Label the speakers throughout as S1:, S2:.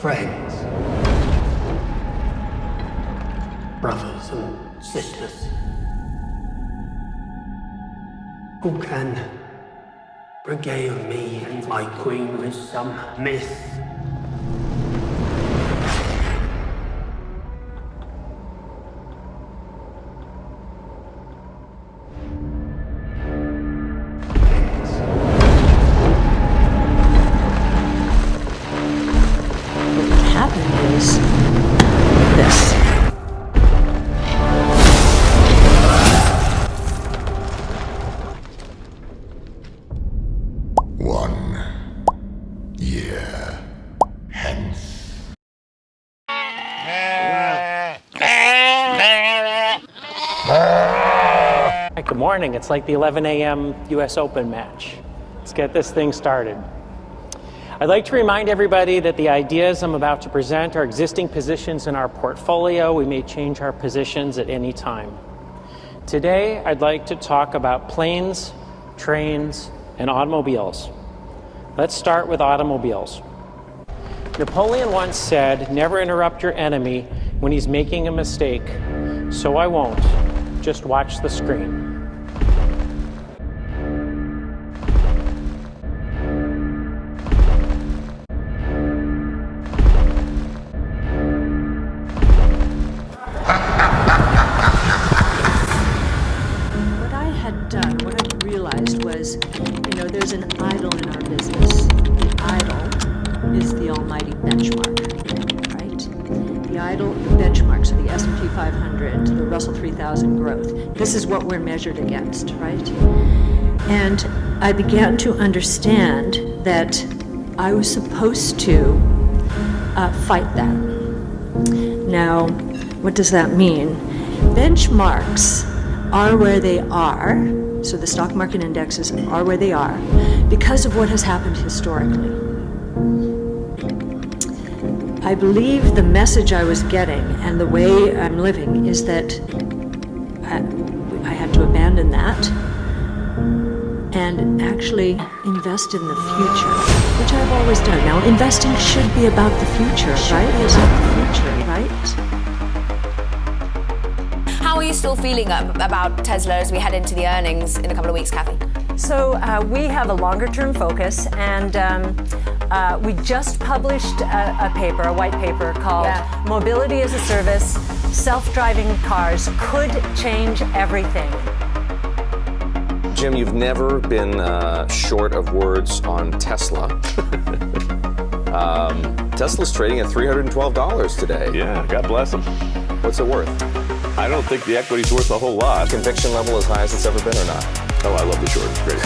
S1: friends, brothers and sisters, who can regale me and my queen with some myth.
S2: Good morning. It's like the 11 a.m. US Open match. Let's get this thing started. I'd like to remind everybody that the ideas I'm about to present are existing positions in our portfolio. We may change our positions at any time. Today, I'd like to talk about planes, trains, and automobiles. Let's start with automobiles. Napoleon once said, "Never interrupt your enemy when he's making a mistake." So I won't. Just watch the screen.
S3: There's an idol in our business. The idol is the almighty benchmark, right? The idol, the benchmark, so the S&P 500, the Russell 3000 growth. This is what we're measured against, right? And I began to understand that I was supposed to fight that. Now, what does that mean? Benchmarks are where they are. So the stock market indexes are where they are because of what has happened historically. I believe the message I was getting and the way I'm living is that I had to abandon that and actually invest in the future, which I've always done. Now, investing should be about the future, right?
S4: How are you still feeling about Tesla as we head into the earnings in a couple of weeks, Cathie?
S3: So we have a longer-term focus, and we just published a white paper called Mobility as a Service, Self-Driving Cars Could Change Everything.
S5: Jim, you've never been short of words on Tesla. Tesla's trading at $312 today.
S6: Yeah, God bless them.
S5: What's it worth?
S6: I don't think the equity's worth a whole lot.
S5: Conviction level as high as it's ever been or not?
S6: Oh, I love the short. It's great.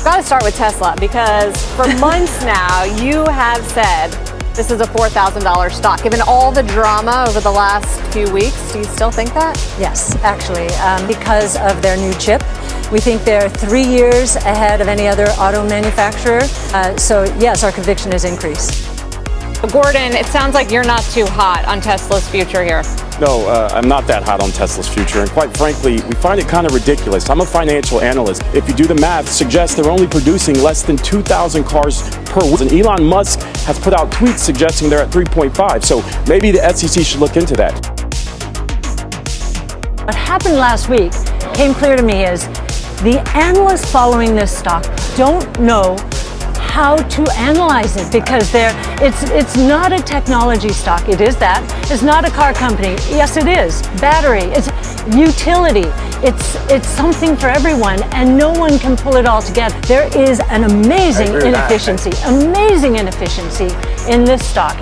S7: Got to start with Tesla because for months now you have said this is a $4,000 stock. Given all the drama over the last few weeks, do you still think that?
S3: Yes, actually, because of their new chip. We think they're 3 years ahead of any other auto manufacturer. So yes, our conviction has increased.
S7: Gordon, it sounds like you're not too hot on Tesla's future here.
S8: No, I'm not that hot on Tesla's future, and quite frankly, we find it kind of ridiculous. I'm a financial analyst. If you do the math, it suggests they're only producing less than 2,000 cars per week. And Elon Musk has put out tweets suggesting they're at 3.5, so maybe the SEC should look into that.
S3: What happened last week came clear to me is the analysts following this stock don't know how to analyze it because it's not a technology stock. It is that. It's not a car company. Yes, it is. Battery. It's utility. It's something for everyone, and no one can pull it all together. There is an amazing inefficiency in this stock.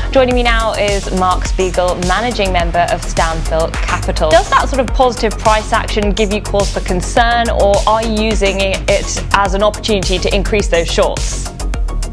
S9: Joining me now is Mark Spiegel, managing member of Stanfield Capital. Does that sort of positive price action give you cause for concern, or are you using it as an opportunity to increase those shorts?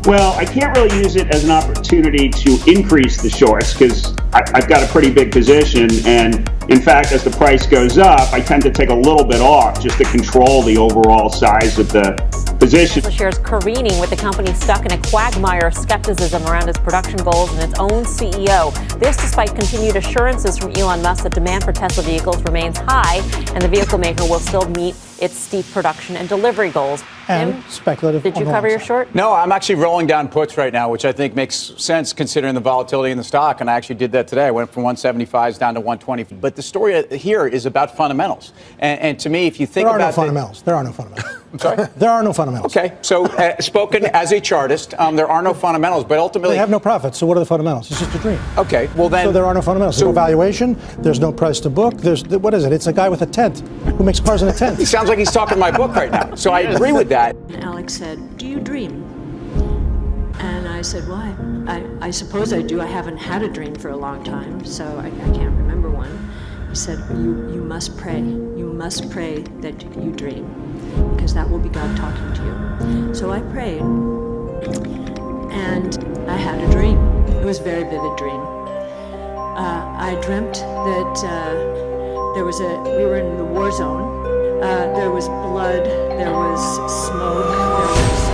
S10: Well, I can't really use it as an opportunity to increase the shorts because I've got a pretty big position, and in fact, as the price goes up, I tend to take a little bit off just to control the overall size of the position.
S7: The shares careening with the company stuck in a quagmire of skepticism around its production goals and its own CEO. This despite continued assurances from Elon Musk that demand for Tesla vehicles remains high and the vehicle maker will still meet its steep production and delivery goals.
S11: And speculative.
S7: Did you cover your short?
S12: No, I'm actually rolling down puts right now, which I think makes sense considering the volatility in the stock. And I actually did that today. I went from 175s down to 120. But the story here is about fundamentals. And to me, if you think about
S11: there are no fundamentals. There are no fundamentals.
S12: I'm sorry?
S11: There are no fundamentals.
S12: Okay. So spoken as a chartist, there are no fundamentals. But ultimately,
S11: they have no profits. So what are the fundamentals? It's just a dream.
S12: Okay. Well, then.
S11: So there are no fundamentals. There's no valuation. There's no price to book. What is it? It's a guy with a tent who makes cars in a tent.
S12: He sounds like he's talking my book right now. So I agree with that.
S3: And Alex said, "Do you dream?" And I said, "Why? I suppose I do. I haven't had a dream for a long time, so I can't remember one." He said, you must pray. You must pray that you dream, because that will be God talking to you." So I prayed, and I had a dream. It was a very vivid dream. I dreamt that we were in the war zone. There was blood, there was smoke, there was...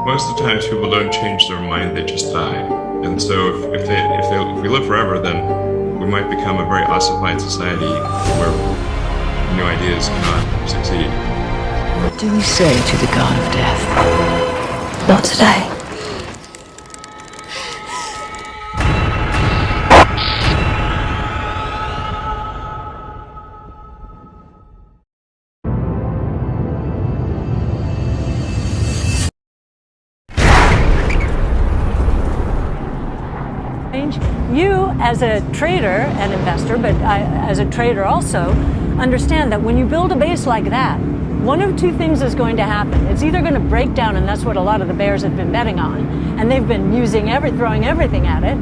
S13: Most of the times people don't change their mind, they just die. And so if we live forever, then we might become a very ossified society where new ideas cannot succeed.
S14: What do we say to the god of death? Not today.
S3: You, as a trader and investor, but as a trader also, understand that when you build a base like that, one of two things is going to happen. It's either going to break down, and that's what a lot of the bears have been betting on, and they've been throwing everything at it,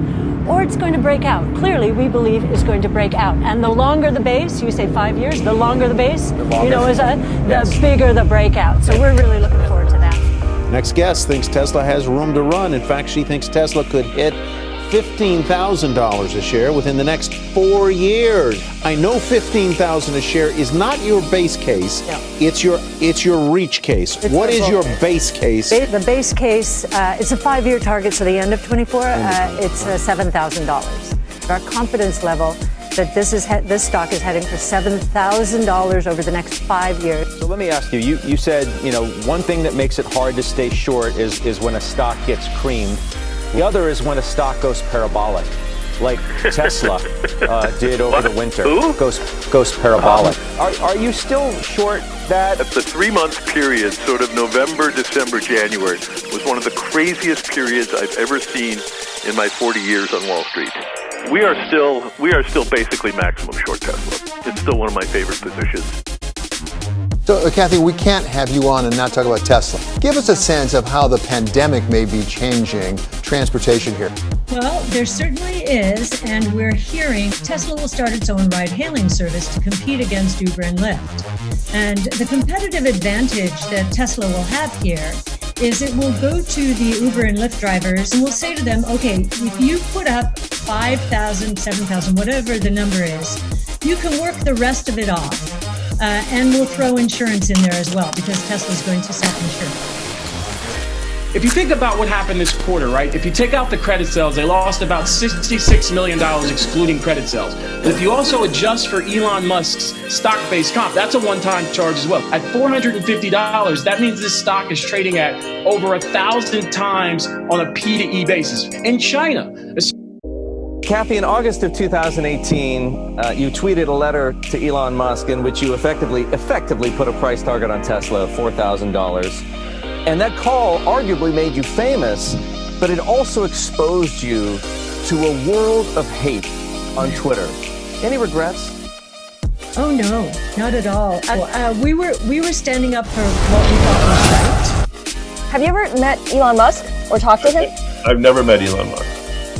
S3: or it's going to break out. Clearly, we believe it's going to break out. And the longer the base, you say 5 years, the longer the base, the bigger the breakout. So we're really looking forward to that.
S15: Next guest thinks Tesla has room to run. In fact, she thinks Tesla could hit $15,000 a share within the next 4 years. I know $15,000 a share is not your base case.
S3: No.
S15: It's your reach case. What is your base case?
S3: The base case, it's a 5-year target, so the end of 24, it's $7,000. Our confidence level that this stock is heading for $7,000 over the next 5 years.
S16: So let me ask you, you said, one thing that makes it hard to stay short is when a stock gets creamed. The other is when a stock goes parabolic, like Tesla did over the winter. Goes parabolic. Are you still short that?
S17: That's the 3-month period, sort of November, December, January, was one of the craziest periods I've ever seen in my 40 years on Wall Street. We are still basically maximum short Tesla. It's still one of my favorite positions.
S18: So, Cathie, we can't have you on and not talk about Tesla. Give us a sense of how the pandemic may be changing transportation here.
S19: Well, there certainly is, and we're hearing Tesla will start its own ride-hailing service to compete against Uber and Lyft. And the competitive advantage that Tesla will have here is it will go to the Uber and Lyft drivers and will say to them, okay, if you put up 5,000, 7,000, whatever the number is, you can work the rest of it off. And we'll throw insurance in there as well, because Tesla's going to self-insure.
S8: If you think about what happened this quarter, right? If you take out the credit sales, they lost about $66 million excluding credit sales. But if you also adjust for Elon Musk's stock-based comp, that's a one-time charge as well. At $450, that means this stock is trading at over 1,000 times on a P/E basis. In China,
S16: Cathie, in August of 2018, you tweeted a letter to Elon Musk in which you effectively put a price target on Tesla of $4,000. And that call arguably made you famous, but it also exposed you to a world of hate on Twitter. Any regrets?
S19: Oh, no, not at all. We were standing up for what we thought was right.
S9: Have you ever met Elon Musk or talked to him?
S13: I've never met Elon Musk.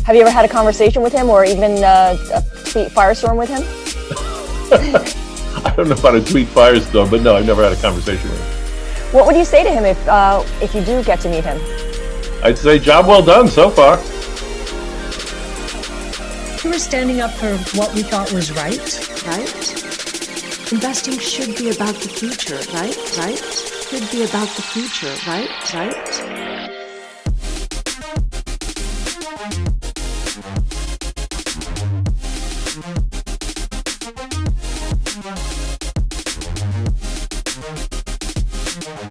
S9: Have you ever had a conversation with him, or even a tweet firestorm with him?
S6: I don't know about a tweet firestorm, but no, I've never had a conversation with him.
S9: What would you say to him if you do get to meet him?
S6: I'd say job well done so far.
S19: We were standing up for what we thought was right.
S3: Investing should be about the future, right? Should be about the future, right?